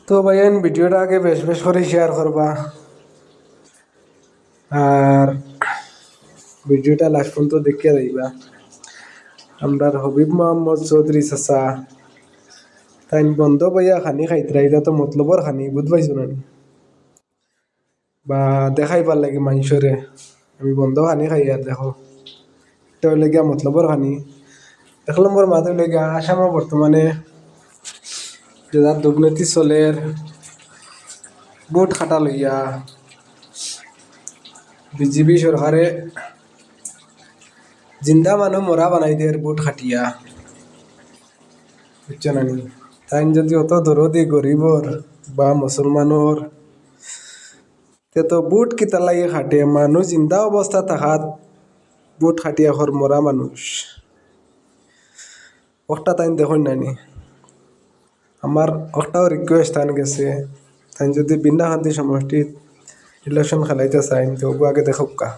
তো ভাইয়ান ভিডিওটা আগে বেশ বেশ করে শেয়ার করবা আর ভিডিওটা লাস্ট পর্যন্ত দেখিয়া যাইবা। আমরা হবিব মোহাম্মদ চৌধুরী চাচা তাই বন্ধ বইয়া খানি খাইতরা, এটা তো মতলবর খানি বুঝ পাইছো না বা দেখাইবার লাগে মানুষরে আমি বন্ধ খানি খাই আর দেখো এটা হইলে গিয়া মতলবর খানি। 1 নম্বর মাত হইলে গিয়া আসামে বর্তমানে যে যার দুর্নীতি চলের বুট খাটা লইয়া বিজেপি সরকারে জিন্দা মানুষ মরা বানাই দেয় বুট খাটিয়া, বুঝছো না নি? তাই যদি অত দরদি গরিবর বা মুসলমানর তে তো বুট কিতা লাগে খাটে, মানুষ জিন্দা অবস্থা থাকাত বুট খাটিয়া ঘর মরা মানুষ একটা তাই দেখুন নানি। আমার একটাও রিকোয়েস্ট তান গেছে, তাই যদি বিনা শান্তি সমষ্টিত ইলেকশন খেলাইতে চাই তো আগে দেখুক কা।